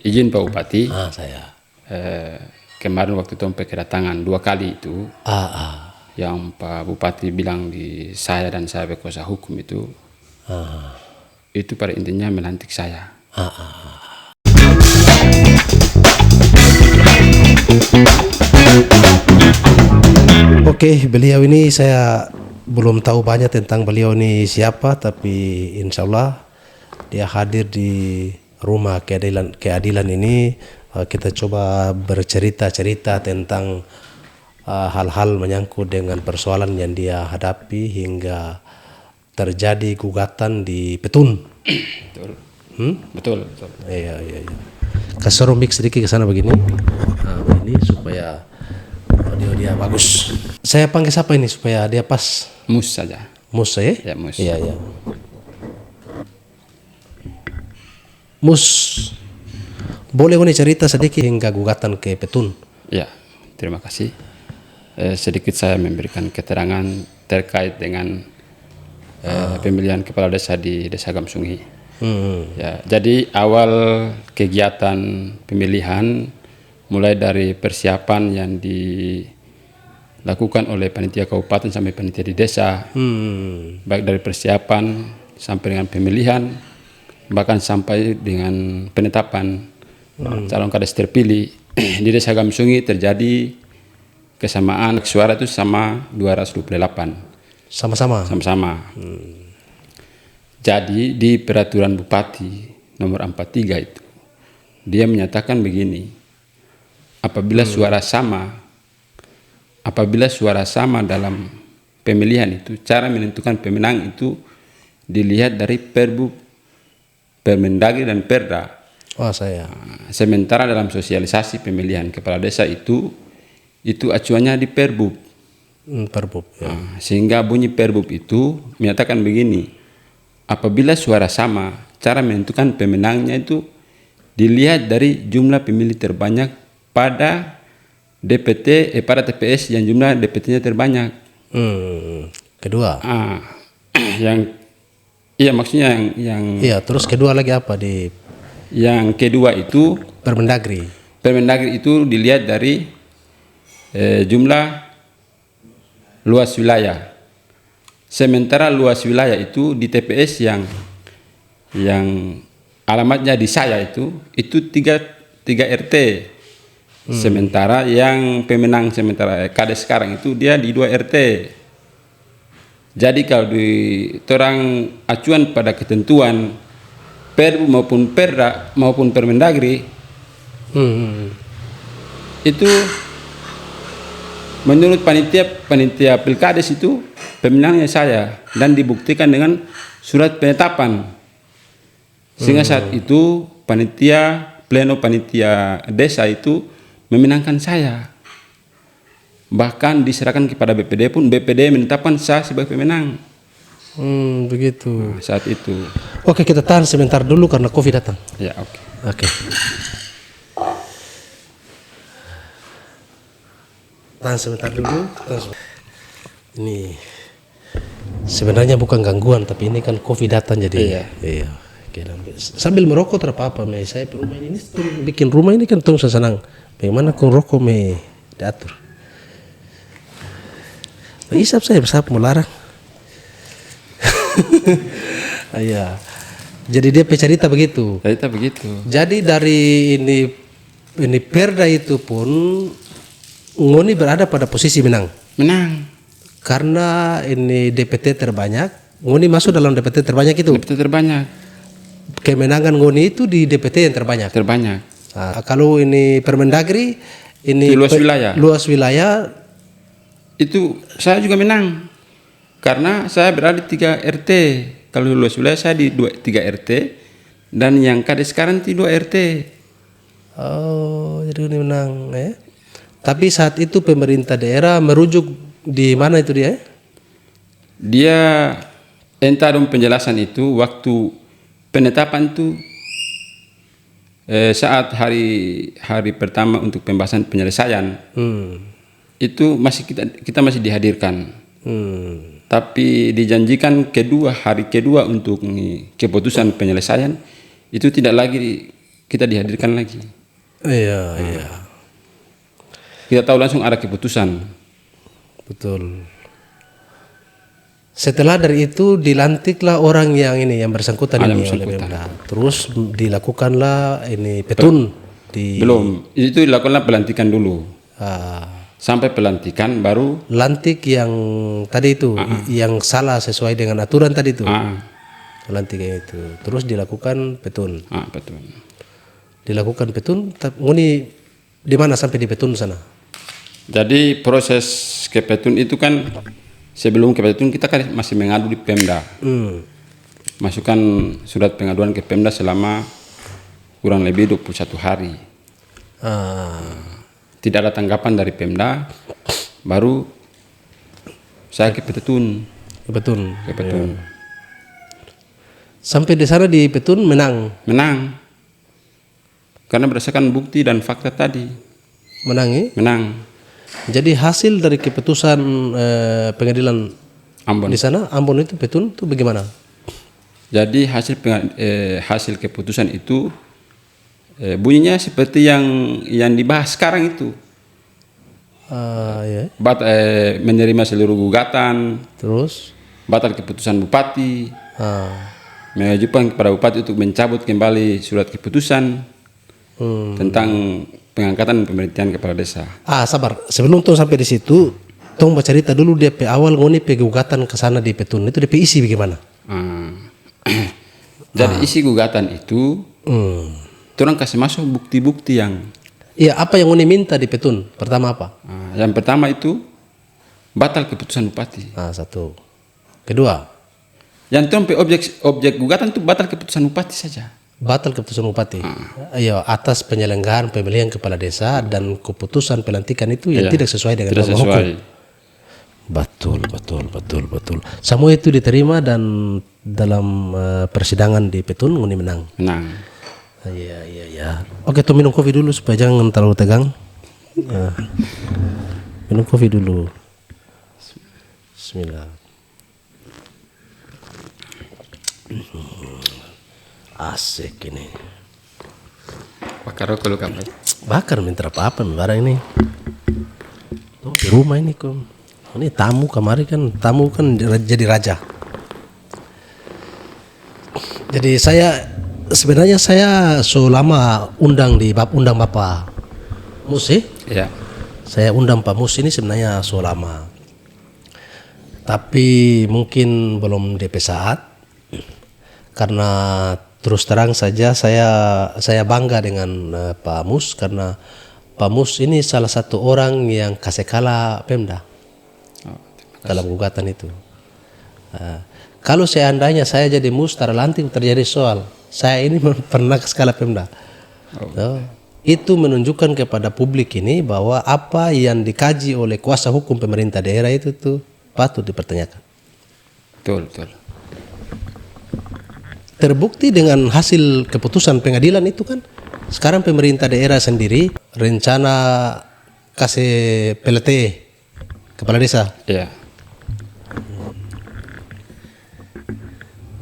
izin Pak Bupati. Saya. Kemarin waktu itu sampai kedatangan 2 kali itu. Yang Pak Bupati bilang di saya dan saya berkuasa hukum itu. Itu pada intinya melantik saya. Oke, beliau ini saya belum tahu banyak tentang beliau ini siapa, tapi insya Allah dia hadir di rumah keadilan ini. Kita coba bercerita-cerita tentang hal-hal menyangkut dengan persoalan yang dia hadapi hingga terjadi gugatan di Petun. Betul. Betul. Iya. Kasih mix sedikit ke sana begini. Ini supaya audio dia bagus. Saya panggil siapa ini supaya dia pas? Mus saja. Mus ya? Ya, Mus. Iya. Mus, boleh nih cerita sedikit hingga gugatan ke Petun? Ya, terima kasih. Sedikit saya memberikan keterangan terkait dengan pemilihan kepala desa di Desa Gamsungi. Ya, jadi awal kegiatan pemilihan mulai dari persiapan yang dilakukan oleh panitia kabupaten sampai panitia di desa, baik dari persiapan sampai dengan pemilihan, bahkan sampai dengan penetapan calon kades terpilih di Desa Gamsungi terjadi kesamaan suara itu sama 228. Sama-sama. Jadi di peraturan Bupati nomor 43 itu dia menyatakan begini, apabila suara sama dalam pemilihan itu, cara menentukan pemenang itu dilihat dari Perbup, Permendagri dan Perda. Sementara dalam sosialisasi pemilihan kepala desa itu acuannya di Perbup. Sehingga bunyi Perbup itu menyatakan begini, apabila suara sama, cara menentukan pemenangnya itu dilihat dari jumlah pemilih terbanyak pada DPT, pada TPS yang jumlah DPT-nya terbanyak. Kedua. Maksudnya yang. Iya, terus kedua lagi apa di? Yang kedua itu Permendagri. Permendagri itu dilihat dari jumlah luas wilayah. Sementara luas wilayah itu di TPS yang alamatnya di saya itu 3 RT. Sementara yang pemenang sementara kades sekarang itu dia di 2 RT. Jadi kalau di terang acuan pada ketentuan Perbu maupun Perda maupun Permendagri itu menurut panitia Pilkades itu pemenangnya saya dan dibuktikan dengan surat penetapan. Sehingga saat itu pleno panitia desa itu memenangkan saya. Bahkan diserahkan kepada BPD pun BPD menetapkan saya sebagai pemenang. Begitu. Saat itu. Oke, kita tahan sebentar dulu karena COVID datang. Ya, oke. Tahan sebentar dulu. Ini sebenarnya bukan gangguan, tapi ini kan COVID datang jadi. Iya. Sambil merokok terapa-apa, saya rumah ini bikin rumah ini kan tong senang. Bagaimana kau rokok diatur? Isap saya melarang. Iya. Jadi dia cerita begitu. Jadi dari ini Perda itu pun Ngoni berada pada posisi menang. Karena ini DPT terbanyak, Ngoni masuk dalam DPT terbanyak itu. Kemenangan Ngoni itu di DPT yang terbanyak. Kalau ini Permendagri ini luas wilayah itu saya juga menang. Karena saya berada di 3 RT. Kalau luas wilayah saya di 3 RT dan yang kades sekarang di 2 RT. Jadi ini menang ya. Tapi saat itu pemerintah daerah merujuk di mana itu dia? Dia entah dong penjelasan itu waktu penetapan itu saat hari pertama untuk pembahasan penyelesaian itu masih kita masih dihadirkan. Tapi dijanjikan hari kedua untuk keputusan penyelesaian itu tidak lagi kita dihadirkan lagi. Iya, iya. Kita tahu langsung ada keputusan. Betul. Setelah dari itu dilantiklah orang yang ini yang bersangkutan Yang ini oleh bersangkutan. Pemda. Terus dilakukanlah ini petun di Belum, itu dilakukanlah pelantikan dulu. ah, Sampai pelantikan baru lantik yang tadi itu yang salah sesuai dengan aturan tadi itu. Lantik yang itu. Terus dilakukan petun. betul. Dilakukan petun nguni di mana sampai di petun sana? Jadi proses ke petun itu kan sebelum ke petun kita kan masih mengadu di Pemda. Masukkan surat pengaduan ke Pemda selama kurang lebih 21 hari. Tidak ada tanggapan dari Pemda, baru saya ke petun. Ke petun. Ke petun. Sampai di sana di petun menang. Menang. Karena berdasarkan bukti dan fakta tadi. Menang ya? Menang. Jadi hasil dari keputusan pengadilan Ambon. di sana Ambon itu petun itu bagaimana? Jadi hasil keputusan itu bunyinya seperti yang dibahas sekarang itu. Ya. Menerima seluruh gugatan, Terus batal keputusan bupati, ah, mengajukan kepada bupati untuk mencabut kembali surat keputusan tentang pengangkatan pemerintahan kepala desa. sabar. Sebelum tong sampai di situ, tong mau cerita dulu DP awal ngoni gugatan ke sana di petun itu DP isi bagaimana? Jadi isi gugatan itu orang kasih masuk bukti-bukti yang Iya, apa yang ngoni minta di petun? Pertama apa? yang pertama itu batal keputusan bupati. Satu. Kedua, Yang sampai objek gugatan itu batal keputusan bupati saja. batal keputusan bupati. Iya, atas penyelenggaraan pemilihan kepala desa dan keputusan pelantikan itu yang tidak sesuai dengan Tidak norma hukum. sesuai. Betul. Semua itu diterima dan dalam persidangan di petun ngoni menang. Menang. Iya. Oke, tuh minum kopi dulu supaya jangan terlalu tegang. Minum kopi dulu. Bismillah. Asik ini. Bakar kalau kamu. Bakar minta apa barang ini. Tuh, di rumah ini kok. Ini tamu kemarin kan, tamu kan jadi raja. Jadi sebenarnya saya selama undang Bapak Mus Ya. saya undang Pak Mus ini sebenarnya selama. Tapi mungkin belum DP saat. Karena terus terang saja saya bangga dengan Pak Mus karena Pak Mus ini salah satu orang yang kasih kalah Pemda dalam gugatan itu. Kalau seandainya saya jadi Mus lantik terjadi soal, saya ini pernah kalah Pemda. Itu menunjukkan kepada publik ini bahwa apa yang dikaji oleh kuasa hukum pemerintah daerah itu tuh patut dipertanyakan. Betul. Terbukti dengan hasil keputusan pengadilan itu kan sekarang pemerintah daerah sendiri rencana kasih PLT kepala desa Ya.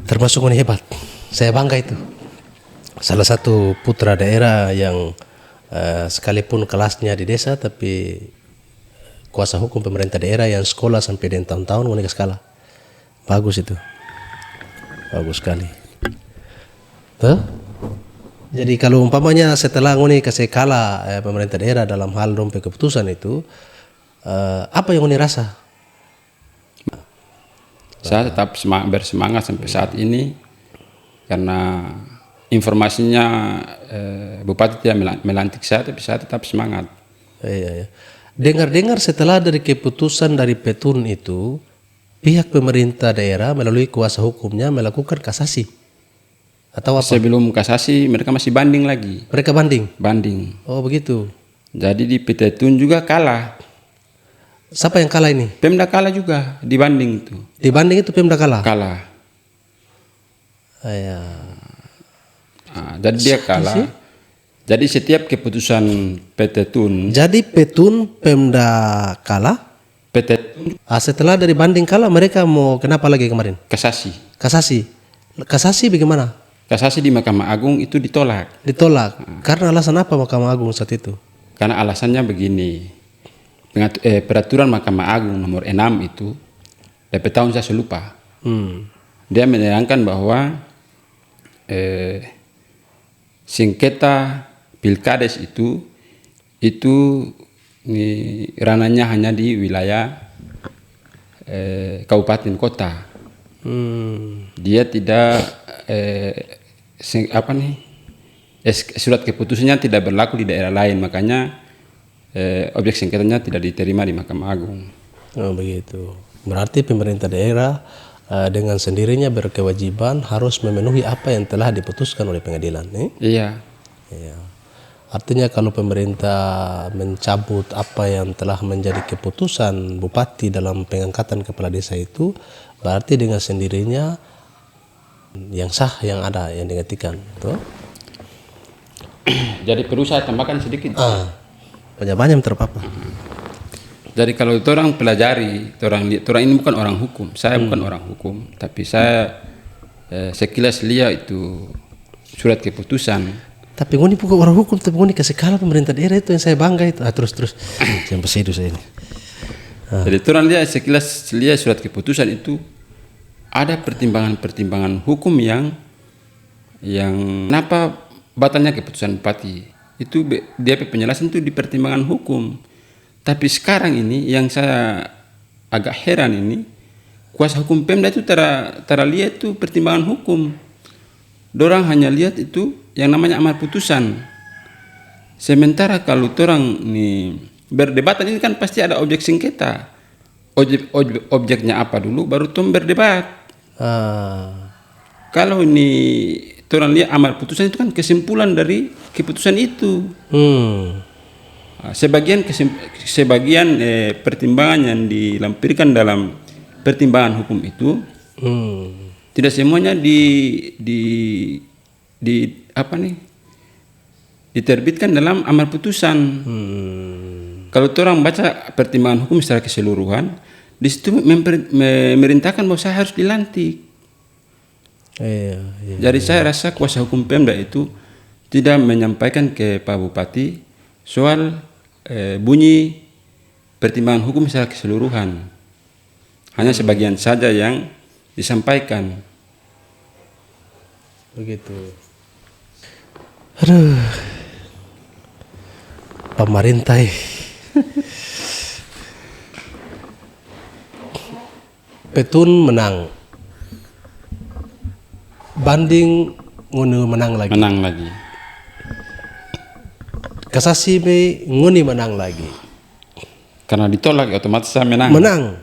termasuk ini hebat. Saya bangga itu. Salah satu putra daerah yang sekalipun kelasnya di desa tapi kuasa hukum pemerintah daerah yang sekolah sampai dengan tahun-tahun ngoni skala. Bagus itu. Bagus sekali. Tuh. Jadi kalau umpamanya setelah ngoni kasih kalah pemerintah daerah dalam hal dompet keputusan itu apa yang ngoni rasa? Saya tetap bersemangat sampai saat ini karena informasinya Bupati tidak melantik saya, tapi saya tetap semangat. Iya. Dengar-dengar setelah dari keputusan dari petun itu, pihak pemerintah daerah melalui kuasa hukumnya melakukan kasasi atau apa? Sebelum kasasi mereka masih banding lagi. Mereka banding. Banding. Oh begitu. Jadi di Petun juga kalah. Siapa yang kalah ini? Pemda kalah juga di banding itu. Di banding itu Pemda kalah. Kalah. Iya. Jadi dia kalah. Jadi setiap keputusan Petun, Jadi petun Pemda kalah. Petun Setelah dari banding kalah mereka mau kenapa lagi kemarin? kasasi. Kasasi. Kasasi bagaimana? kasasi di Mahkamah Agung itu ditolak. Ditolak. Karena alasan apa Mahkamah Agung saat itu? Karena alasannya begini, peraturan Mahkamah Agung nomor 6 itu, DP tahun saya lupa, dia menerangkan bahwa sengketa pilkades itu ranahnya hanya di wilayah kabupaten kota. Dia tidak surat keputusannya tidak berlaku di daerah lain, makanya objek sengketanya tidak diterima di Mahkamah Agung. Oh, begitu. Berarti pemerintah daerah dengan sendirinya berkewajiban harus memenuhi apa yang telah diputuskan oleh pengadilan. Iya. Iya. Artinya kalau pemerintah mencabut apa yang telah menjadi keputusan bupati dalam pengangkatan kepala desa itu, berarti dengan sendirinya yang sah yang ada yang digantikan, betul? Jadi perlu saya tambahkan sedikit. Banyak-banyak terpapar. Jadi kalau orang pelajari, orang ini bukan orang hukum, saya bukan orang hukum, tapi saya sekilas lihat itu surat keputusan. Tapi ngoni bukan orang hukum, tapi ngoni kasih kalah pemerintah daerah, itu yang saya bangga itu. Terus jangan pesedu saya ini. Jadi orang lihat sekilas lihat surat keputusan itu ada pertimbangan hukum yang kenapa batalnya keputusan bupati. Itu dia penjelasan itu di pertimbangan hukum. Tapi sekarang ini yang saya agak heran ini, kuasa hukum Pemda itu tara lihat itu pertimbangan hukum. Dorang hanya lihat itu yang namanya amar putusan. Sementara kalau orang ini berdebatan ini kan pasti ada objek sengketa. Objeknya apa dulu baru tom berdebat. Kalau ini orang lihat amar putusan itu kan kesimpulan dari keputusan itu. Sebagian pertimbangan yang dilampirkan dalam pertimbangan hukum itu tidak semuanya diterbitkan dalam amar putusan. Kalau orang baca pertimbangan hukum secara keseluruhan, di situ memerintahkan bahwa saya harus dilantik. Jadi saya rasa kuasa hukum Pemda itu tidak menyampaikan ke Pak Bupati soal bunyi pertimbangan hukum secara keseluruhan. Hanya sebagian saja yang disampaikan. Begitu. Aduh. Pemerintah. Petun menang. Banding nguni menang lagi. Menang lagi. Kasasi be nguni menang lagi. Karena ditolak otomatis saya menang. Menang.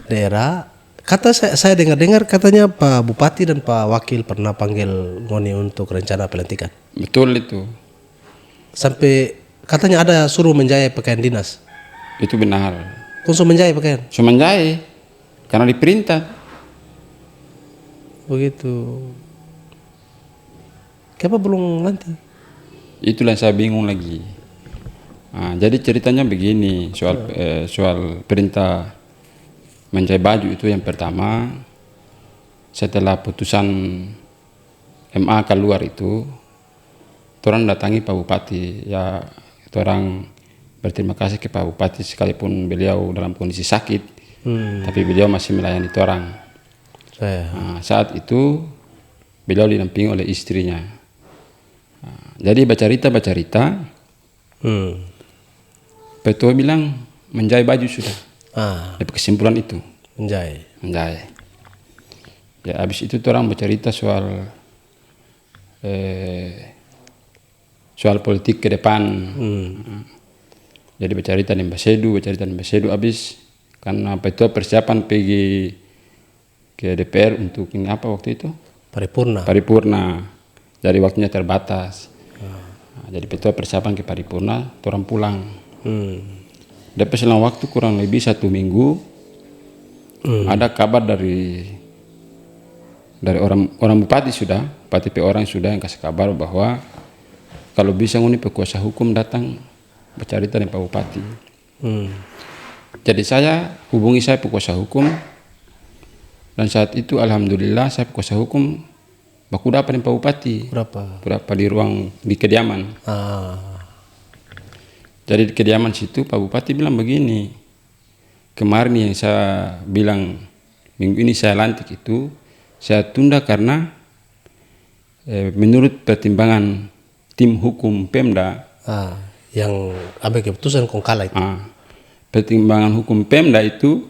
Daerah kata saya dengar katanya Pak Bupati dan Pak Wakil pernah panggil ngoni untuk rencana pelantikan. Betul itu. Sampai katanya ada suruh menjahit pakaian dinas. Itu benar. Konsum menjahit pakaian. Cuma menjahit karena diperintah. Begitu. Kenapa belum nanti? Itulah yang saya bingung lagi. Jadi ceritanya begini soal perintah menjahit baju itu yang pertama, setelah putusan MA keluar itu, orang datangi Pak Bupati. Ya, orang berterima kasih ke Pak Bupati sekalipun beliau dalam kondisi sakit, tapi beliau masih melayani orang. Saat itu beliau didampingi oleh istrinya. Jadi baca cerita, Petua bilang menjahit baju sudah. Dapat kesimpulan itu menjahit. Ya habis itu orang bercerita soal politik ke depan. Jadi bercerita di Mbasedu habis karena Petua persiapan pergi ke DPR untuk ini apa waktu itu? Paripurna. Jadi waktunya terbatas. Jadi Petua persiapan ke paripurna, orang pulang. Dapat selang waktu kurang lebih 1 minggu, ada kabar dari orang bupati orang sudah yang kasih kabar bahwa kalau bisa nguni pekuasa hukum datang bercerita dengan Pak Bupati. Jadi saya hubungi pekuasa hukum, dan saat itu alhamdulillah saya pekuasa hukum baku dapat dengan Pak Bupati. Berapa di ruang di kediaman. Jadi di kediaman situ Pak Bupati bilang begini, kemarin yang saya bilang minggu ini saya lantik itu saya tunda karena menurut pertimbangan tim hukum Pemda yang ambil keputusan kong kalah itu. Pertimbangan hukum Pemda itu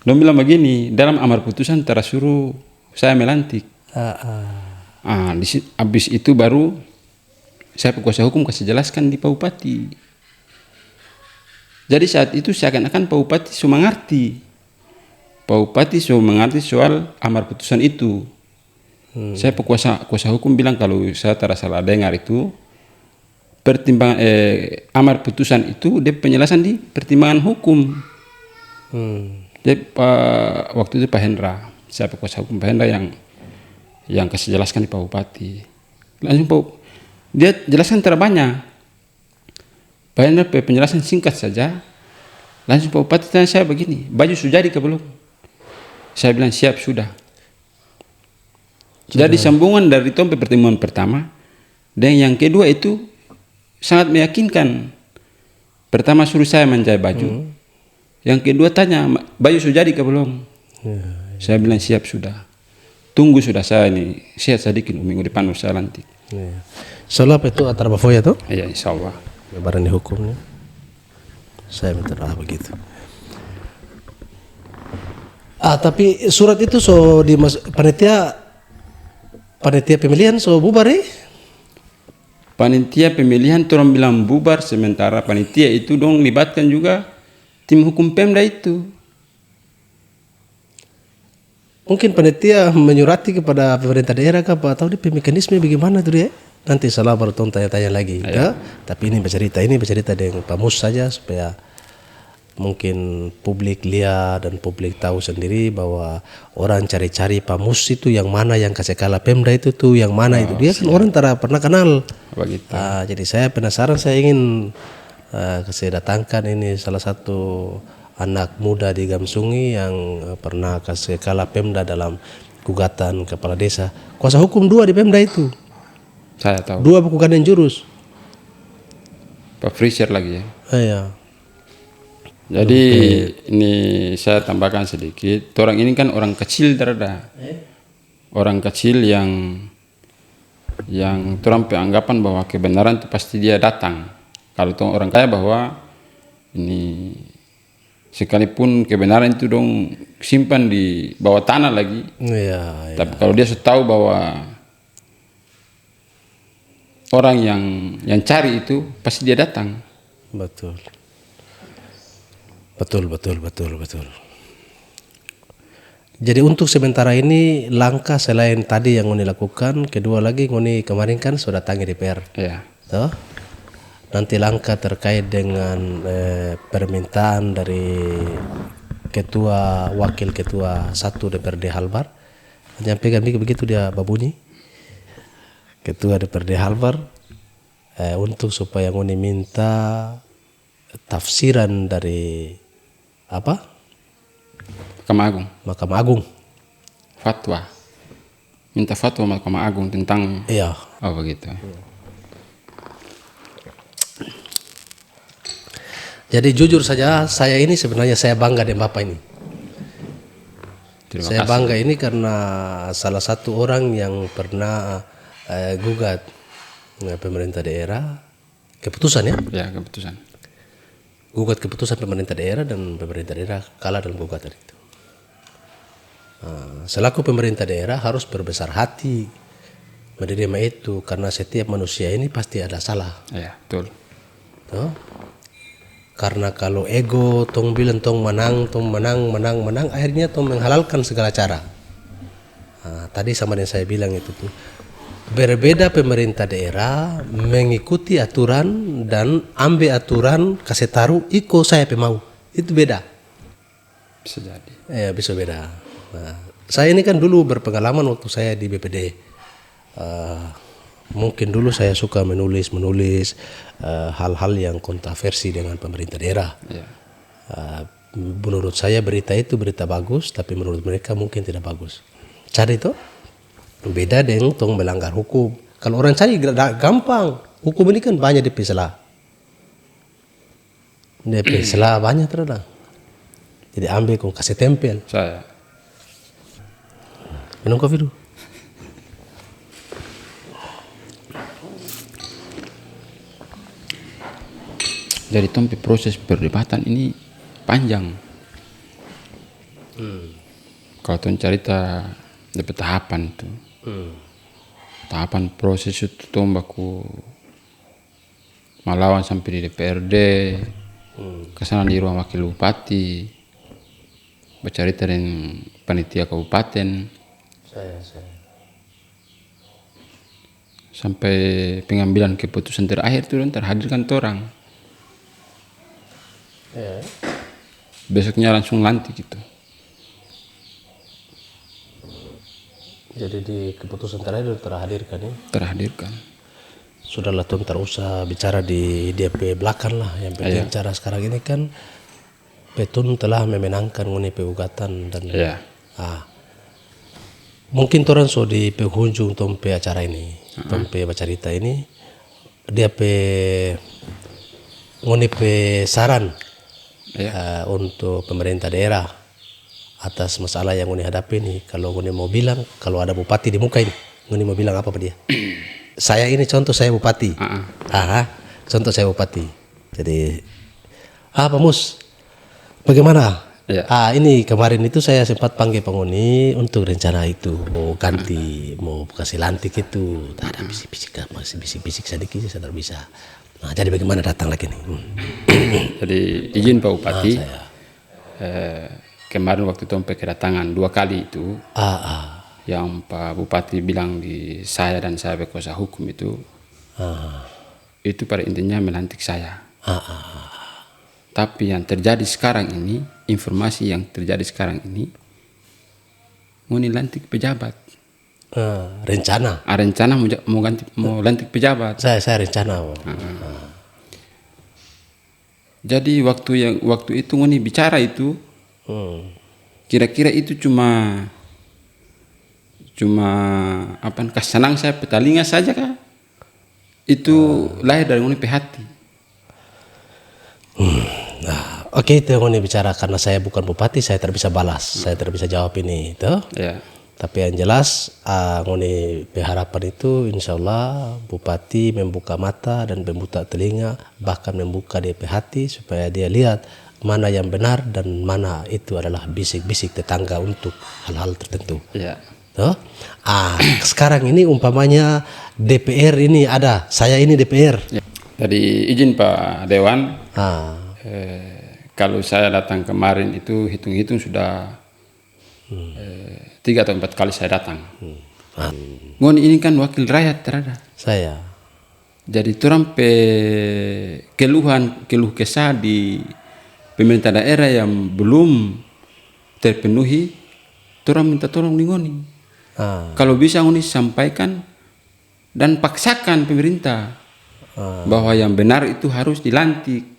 dong bilang begini, dalam amar putusan tersuruh saya melantik. Habis itu baru saya kuasa hukum kasih jelaskan di Pak Bupati. Jadi saat itu seakan-akan Pak Bupati sudah mengerti. Pak Bupati sudah mengerti soal amar putusan itu. Saya kuasa hukum bilang kalau saya tidak salah dengar itu pertimbangan amar putusan itu dia penjelasan di pertimbangan hukum. Jadi waktu itu Pak Hendra, saya kuasa hukum Pak Hendra yang kasih jelaskan di Pak Bupati. Langsung dia jelaskan terbanyak. Pak Hendra penjelasan singkat saja. Langsung Pak Bupati tanya saya begini, baju sudah jadi ke belum? Saya bilang siap sudah. Jadi sambungan dari tompe pertemuan pertama dan yang kedua itu sangat meyakinkan. Pertama suruh saya menjahit baju. Yang kedua tanya, baju sudah jadi ke belum? Saya bilang siap sudah. Tunggu sudah saya ini sehat sedikit minggu depan saya lantik. Soalnya itu antara bafoya tuh? Iya insya Allah. Lebaran di hukumnya. Saya minta doa begitu. Tapi surat itu di panitia pemilihan bubar Panitia pemilihan orang bilang bubar, sementara panitia itu dong libatkan juga tim hukum Pemda itu. Mungkin panitia menyurati kepada pemerintah daerah atau di mekanisme bagaimana tuh dia? Nanti salah baru tanya-tanya lagi. Ya? Tapi ini bercerita dengan Pak Mus saja supaya mungkin publik lihat dan publik tahu sendiri bahwa orang cari-cari Pak Mus itu yang mana yang kasih kalah Pemda itu tuh yang mana itu dia kan orang tak pernah kenal. Jadi saya penasaran, saya ingin saya datangkan ini salah satu anak muda di Gamsungi yang pernah kasih kalah Pemda dalam gugatan kepala desa. Kuasa hukum 2 di Pemda itu. Saya tahu. 2 bukan yang jurus. Pak Frischer lagi ya. Iya. Jadi ini saya tambahkan sedikit. Orang ini kan orang kecil terada. Orang kecil yang orang anggapan bahwa kebenaran itu pasti dia datang. Kalau orang kaya bahwa ini sekalipun kebenaran itu dong simpan di bawah tanah lagi. Iya. Tapi kalau dia sudah tahu bahwa orang yang cari itu pasti dia datang. Betul. Jadi untuk sementara ini langkah selain tadi yang Ngoni lakukan, kedua lagi Ngoni kemarin kan sudah datangi DPR. Iya. Toh? Nanti langkah terkait dengan permintaan dari wakil ketua 1 DPRD Halbar, menyampaikan begitu dia babunyi. Ketua DPRD Halbar untuk supaya Ngoni minta tafsiran dari Mahkamah Agung. Fatwa. Minta fatwa Mahkamah Agung tentang. Iya. Oh begitu. Jadi jujur saja saya ini sebenarnya saya bangga dengan Bapak ini. Saya bangga ini karena salah satu orang yang pernah gugat pemerintah daerah keputusan ya. Ya keputusan. Gugat keputusan pemerintah daerah dan pemerintah daerah kalah dalam gugatan itu. Selaku pemerintah daerah harus berbesar hati menerima itu karena setiap manusia ini pasti ada salah. Ya betul. Tuh. Karena kalau ego tong bilang tong menang, akhirnya tong menghalalkan segala cara. Tadi sama yang saya bilang itu tuh. Berbeda pemerintah daerah mengikuti aturan dan ambil aturan kasih taruh iko saya pemau itu beda. Bisa jadi. Bisa beda. Saya ini kan dulu berpengalaman waktu saya di BPD. Mungkin dulu saya suka menulis hal-hal yang kontroversi dengan pemerintah daerah. Ya. Menurut saya berita itu berita bagus, tapi menurut mereka mungkin tidak bagus. Cari itu. Beda dengan tong melanggar hukum. Kalau orang cari gampang. Hukum ini kan banyak DP salah. DP salah banyak terus. Jadi ambil kong kasih tempel. Saya. Minum kopi dulu. Jadi tompi proses perdebatan ini panjang. Kalau tuh cerita dapat tahapan tuh. Tahapan proses itu tuh baku melawan sampai di DPRD, kesana di ruang wakil bupati, bercerita dengan panitia kabupaten, sampai pengambilan keputusan terakhir tuh terhadirkan orang. Besoknya langsung lantik gitu. Jadi di keputusan terakhir terhadirkan ya? Terhadirkan. Sudahlah tuh tak usah bicara di DP belakang lah. Yang penting bicara sekarang ini kan Petun telah memenangkan mengenai gugatan dan mungkin orang so di penghujung tompe acara ini, tompe bercerita ini dia mengenai saran untuk pemerintah daerah atas masalah yang Ngoni hadapi ini. Kalau Ngoni mau bilang, kalau ada bupati di muka ini, Ngoni mau bilang apa dia? Saya ini contoh saya bupati. Contoh saya bupati. Jadi, Pak Mus, bagaimana? Ini kemarin itu saya sempat panggil penghuni untuk rencana itu. Mau ganti, mau kasih lantik itu. Tak ada bisik-bisik, masih bisik-bisik sedikit saya tidak bisa. Nah, jadi bagaimana datang lagi nih? Jadi izin Pak Bupati, kemarin waktu itu sampai kedatangan 2 kali itu, yang Pak Bupati bilang di saya dan saya berkuasa hukum itu pada intinya melantik saya. Tapi yang terjadi sekarang ini, informasi yang terjadi sekarang ini, mau lantik pejabat. Rencana. Rencana mau lantik pejabat. Saya rencana. Jadi waktu itu Ngoni bicara itu, kira-kira itu cuma apa? Kesenang saya petalinga saja kah? Itu lahir dari Ngoni hati. Oke, itu yang Ngoni bicara karena saya bukan bupati, saya tidak bisa balas, saya tidak bisa jawab ini, itu. Tapi yang jelas Ngoni berharapan itu insya Allah bupati membuka mata dan membuka telinga, bahkan membuka DP hati supaya dia lihat mana yang benar dan mana itu adalah bisik-bisik tetangga untuk hal-hal tertentu. Sekarang ini umpamanya DPR ini ada, saya ini DPR. Jadi izin Pak Dewan, kalau saya datang kemarin itu hitung-hitung sudah 3 atau 4 kali saya datang. Ngoni ini kan wakil rakyat terada. Saya. Jadi orang keluh kesah di pemerintah daerah yang belum terpenuhi, orang minta tolong di Ngoni. Kalau bisa Ngoni sampaikan dan paksakan pemerintah bahwa yang benar itu harus dilantik.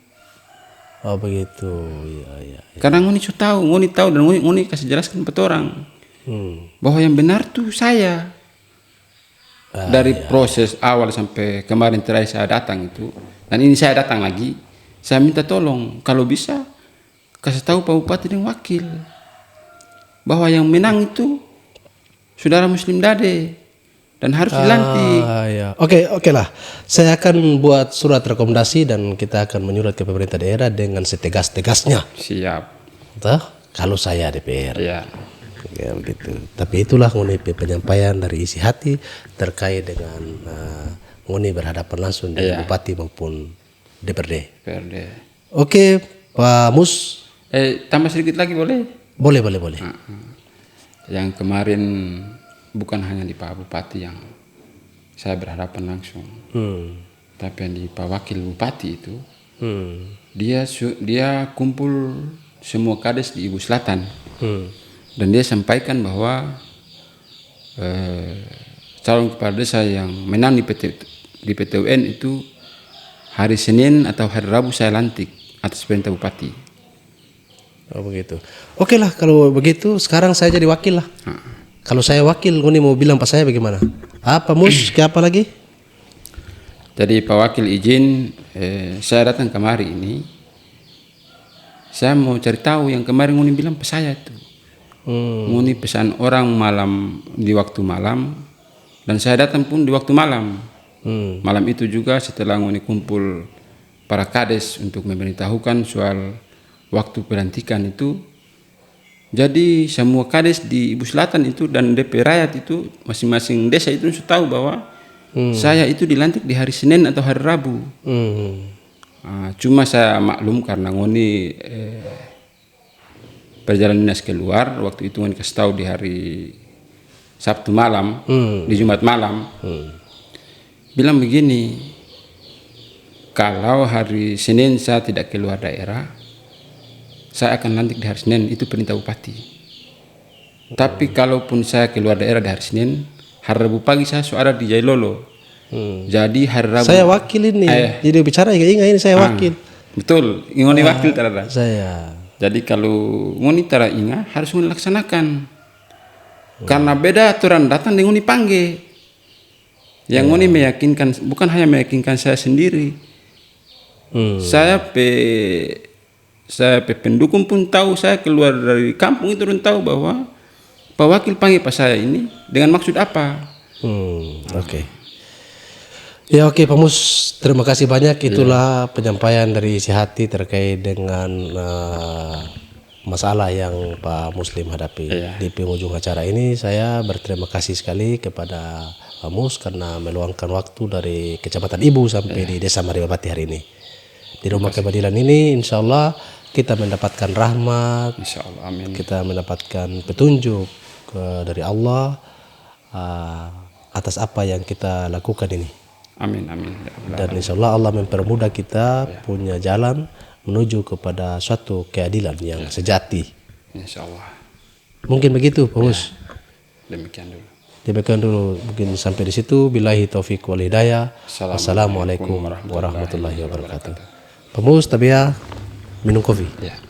Begitu, iya. Karena Ngoni tahu dan Ngoni kasih jelaskan ke orang bahwa yang benar tuh saya. Dari proses awal sampai kemarin terakhir saya datang itu, dan ini saya datang lagi, saya minta tolong kalau bisa kasih tahu Pak Bupati dan Wakil bahwa yang menang itu saudara Muslim Dade dan harus dilantik. Oke lah. Saya akan buat surat rekomendasi dan kita akan menyurat ke pemerintah daerah dengan setegas-tegasnya. Siap. Kalau saya DPR. Ya begitu. Tapi itulah Ngoni penyampaian dari isi hati terkait dengan Ngoni berhadapan langsung dengan bupati maupun DPRD. Oke, Pak Mus. Tambah sedikit lagi boleh? Boleh. Yang kemarin bukan hanya di Pak Bupati yang saya berhadapan langsung, tapi yang di Pak Wakil Bupati itu, dia kumpul semua kades di Ibu Selatan, dan dia sampaikan bahwa calon kepala desa yang menang di PTUN itu hari Senin atau hari Rabu saya lantik atas perintah Bupati. Begitu. Oke lah kalau begitu sekarang saya jadi wakil lah. Kalau saya wakil, ngoni mau bilang Pak saya bagaimana? Apa Mus? Ke apa lagi? Jadi Pak Wakil izin, saya datang kemari ini, saya mau cari tahu yang kemarin ngoni bilang ke saya itu. Ngoni pesan orang malam di waktu malam, dan saya datang pun di waktu malam. Malam itu juga setelah ngoni kumpul para kades untuk memberitahukan soal waktu pelantikan itu. Jadi semua kades di Ibu Selatan itu dan DP rakyat itu masing-masing desa itu sudah tahu bahwa saya itu dilantik di hari Senin atau hari Rabu. Cuma saya maklum karena ngoni perjalanan dinas keluar, waktu itu ngoni kasih tahu di hari Sabtu malam, di Jumat malam, bilang begini, kalau hari Senin saya tidak keluar daerah, saya akan lantik di hari Senin, itu perintah bupati. Tapi kalaupun saya keluar daerah di hari Senin, hari Rabu pagi saya sudah ada di Jailolo. Jadi hari Rabu Saya wakil ini. Jadi bicara ingat ini saya wakil. Betul, ngoni wakil terada. Saya. Jadi kalau ngoni tara ingat harus ngoni laksanakan. Karena beda aturan datang dengan ngoni panggil. Yang ngoni meyakinkan, bukan hanya meyakinkan saya sendiri. Saya pendukung pun tahu, saya keluar dari kampung itu pun tahu bahwa Pak Wakil panggil Pak saya ini dengan maksud apa. Oke. Ya oke Pak Mus, terima kasih banyak. Itulah penyampaian dari isi hati terkait dengan masalah yang Pak Muslim hadapi. Di penghujung acara ini saya berterima kasih sekali kepada Pak Mus karena meluangkan waktu dari Kecamatan Ibu sampai di Desa Maribabati hari ini. Di rumah keadilan ini insya Allah kita mendapatkan rahmat, Insya Allah, amin. kita mendapatkan petunjuk dari Allah atas apa yang kita lakukan ini. Amin, amin. Dan insya Allah Allah mempermudah kita punya jalan menuju kepada suatu keadilan yang sejati. Insya Allah. Mungkin begitu Pak Mus. Demikian dulu. Demikian dulu, mungkin sampai di situ. Billahi taufiq wal hidayah. Assalamualaikum warahmatullahi wabarakatuh. Pak Mus, tabiah minum kopi. Ya.